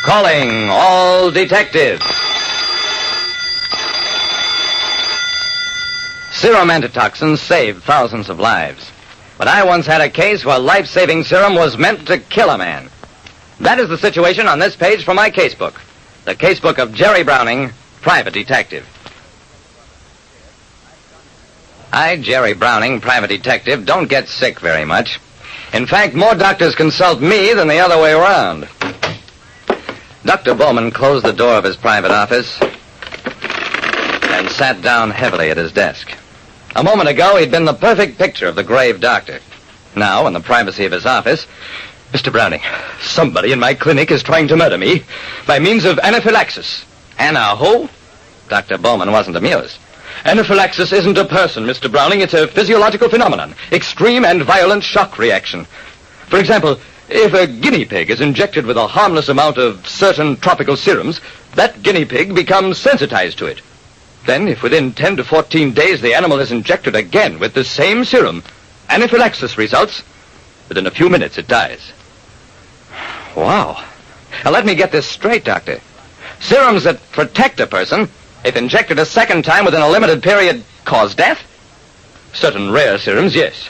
Calling all detectives. Serum antitoxins save thousands of lives. But I once had a case where life-saving serum was meant to kill a man. That is the situation on this page from my casebook. The casebook of Jerry Browning, private detective. I, Jerry Browning, private detective, don't get sick very much. In fact, more doctors consult me than the other way around. Dr. Bowman closed the door of his private office and sat down heavily at his desk. A moment ago, he'd been the perfect picture of the grave doctor. Now, in the privacy of his office, Mr. Browning, somebody in my clinic is trying to murder me by means of anaphylaxis. Anna who? Dr. Bowman wasn't amused. Anaphylaxis isn't a person, Mr. Browning. It's a physiological phenomenon. Extreme and violent shock reaction. For example, if a guinea pig is injected with a harmless amount of certain tropical serums, that guinea pig becomes sensitized to it. Then, if within 10 to 14 days the animal is injected again with the same serum, anaphylaxis results. Within a few minutes, it dies. Wow. Now, let me get this straight, Doctor. Serums that protect a person, if injected a second time within a limited period, cause death? Certain rare serums, yes.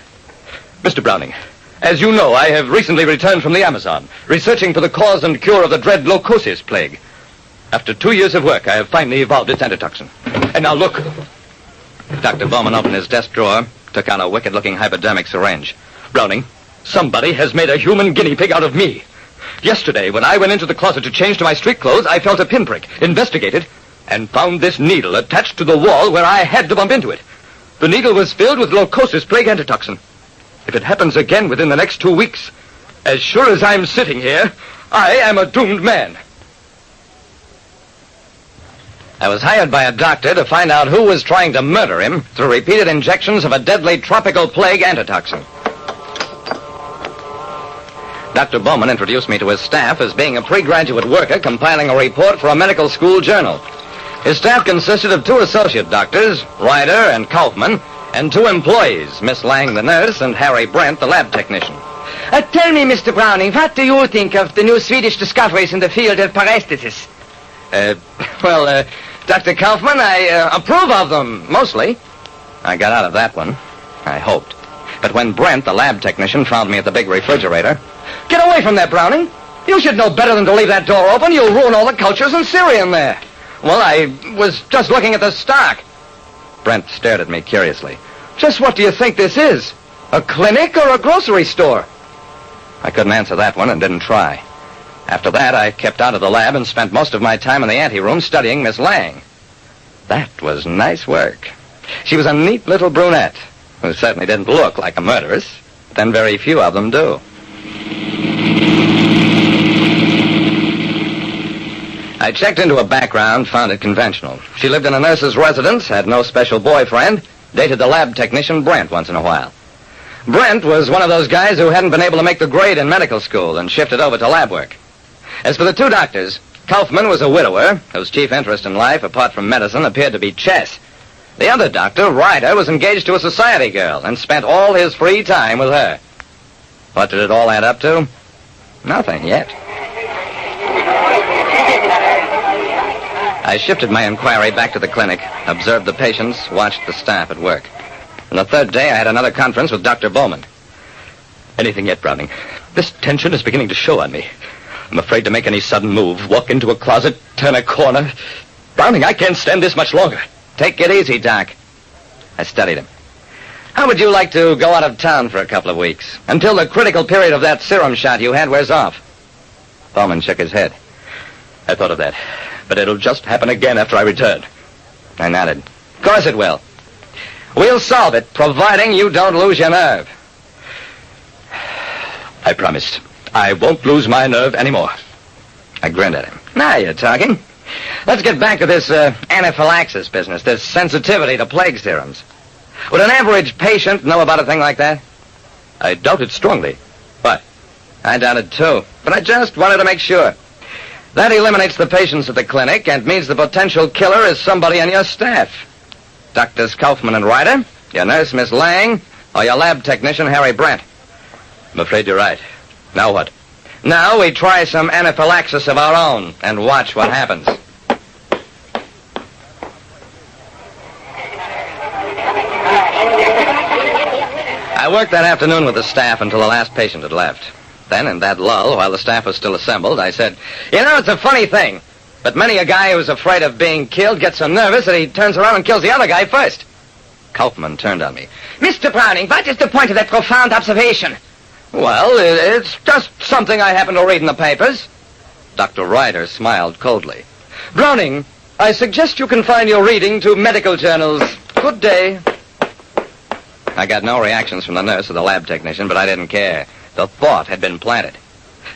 Mr. Browning, as you know, I have recently returned from the Amazon, researching for the cause and cure of the dread leukosis plague. After 2 years of work, I have finally evolved its antitoxin. And now look. Dr. Bowman opened his desk drawer, took out a wicked-looking hypodermic syringe. Browning, somebody has made a human guinea pig out of me. Yesterday, when I went into the closet to change to my street clothes, I felt a pinprick, investigated, and found this needle attached to the wall where I had to bump into it. The needle was filled with leukosis plague antitoxin. If it happens again within the next 2 weeks, as sure as I'm sitting here, I am a doomed man. I was hired by a doctor to find out who was trying to murder him through repeated injections of a deadly tropical plague antitoxin. Dr. Bowman introduced me to his staff as being a pre-graduate worker compiling a report for a medical school journal. His staff consisted of 2 associate doctors, Ryder and Kaufman, and 2 employees, Miss Lang, the nurse, and Harry Brent, the lab technician. Tell me, Mr. Browning, what do you think of the new Swedish discoveries in the field of paresthesis? Dr. Kaufman, I approve of them, mostly. I got out of that one. I hoped. But when Brent, the lab technician, found me at the big refrigerator... Get away from there, Browning. You should know better than to leave that door open. You'll ruin all the cultures and Syrian there. Well, I was just looking at the stock. Brent stared at me curiously. Just what do you think this is? A clinic or a grocery store? I couldn't answer that one and didn't try. After that, I kept out of the lab and spent most of my time in the anteroom studying Miss Lang. That was nice work. She was a neat little brunette who certainly didn't look like a murderess. Then very few of them do. I checked into her background, found it conventional. She lived in a nurse's residence, had no special boyfriend, dated the lab technician Brent once in a while. Brent was one of those guys who hadn't been able to make the grade in medical school and shifted over to lab work. As for the 2 doctors, Kaufman was a widower whose chief interest in life, apart from medicine, appeared to be chess. The other doctor, Ryder, was engaged to a society girl and spent all his free time with her. What did it all add up to? Nothing yet. I shifted my inquiry back to the clinic, observed the patients, watched the staff at work. On the 3rd day, I had another conference with Dr. Bowman. Anything yet, Browning? This tension is beginning to show on me. I'm afraid to make any sudden move, walk into a closet, turn a corner. Browning, I can't stand this much longer. Take it easy, Doc. I studied him. How would you like to go out of town for a couple of weeks, until the critical period of that serum shot you had wears off? Bowman shook his head. I thought of that, but it'll just happen again after I return. I nodded. Of course it will. We'll solve it, providing you don't lose your nerve. I promised. I won't lose my nerve anymore. I grinned at him. Now you're talking. Let's get back to this anaphylaxis business, this sensitivity to plague serums. Would an average patient know about a thing like that? I doubt it strongly. Why? I doubt it too, but I just wanted to make sure. That eliminates the patients at the clinic and means the potential killer is somebody on your staff. Doctors Kaufman and Ryder, your nurse, Miss Lang, or your lab technician, Harry Brent. I'm afraid you're right. Now what? Now we try some anaphylaxis of our own and watch what happens. I worked that afternoon with the staff until the last patient had left. Then, in that lull, while the staff was still assembled, I said, "You know, it's a funny thing, but many a guy who's afraid of being killed gets so nervous that he turns around and kills the other guy first." Kaufman turned on me. Mr. Browning, what is the point of that profound observation? "Well, it's just something I happened to read in the papers." Dr. Ryder smiled coldly. "Browning, I suggest you confine your reading to medical journals. Good day." I got no reactions from the nurse or the lab technician, but I didn't care. The thought had been planted.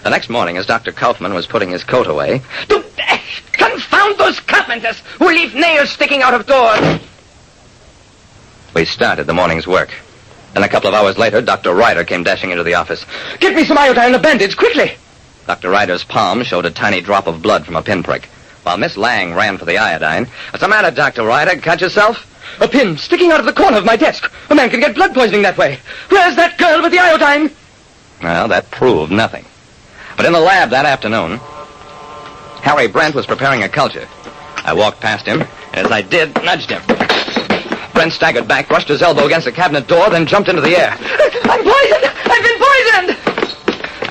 The next morning, as Dr. Kaufman was putting his coat away... Confound those carpenters who leave nails sticking out of doors! We started the morning's work. Then a couple of hours later, Dr. Ryder came dashing into the office. "Get me some iodine and a bandage, quickly!" Dr. Ryder's palm showed a tiny drop of blood from a pinprick, while Miss Lang ran for the iodine. "What's the matter, Dr. Ryder? Cut yourself?" "A pin sticking out of the corner of my desk. A man can get blood poisoning that way. Where's that girl with the iodine?" Well, that proved nothing. But in the lab that afternoon, Harry Brent was preparing a culture. I walked past him, and as I did, nudged him. Brent staggered back, brushed his elbow against the cabinet door, then jumped into the air. "I'm poisoned! I've been poisoned!"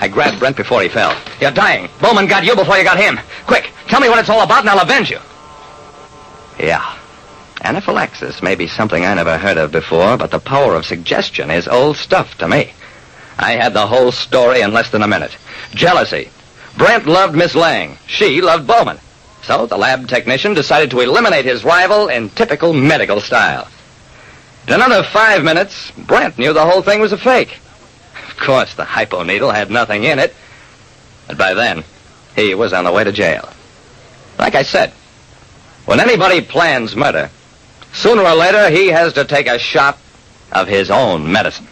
I grabbed Brent before he fell. "You're dying. Bowman got you before you got him. Quick, tell me what it's all about and I'll avenge you." Yeah. Anaphylaxis may be something I never heard of before, but the power of suggestion is old stuff to me. I had the whole story in less than a minute. Jealousy. Brent loved Miss Lang. She loved Bowman. So the lab technician decided to eliminate his rival in typical medical style. In another 5 minutes, Brent knew the whole thing was a fake. Of course, the hypo needle had nothing in it. But by then, he was on the way to jail. Like I said, when anybody plans murder, sooner or later he has to take a shot of his own medicine.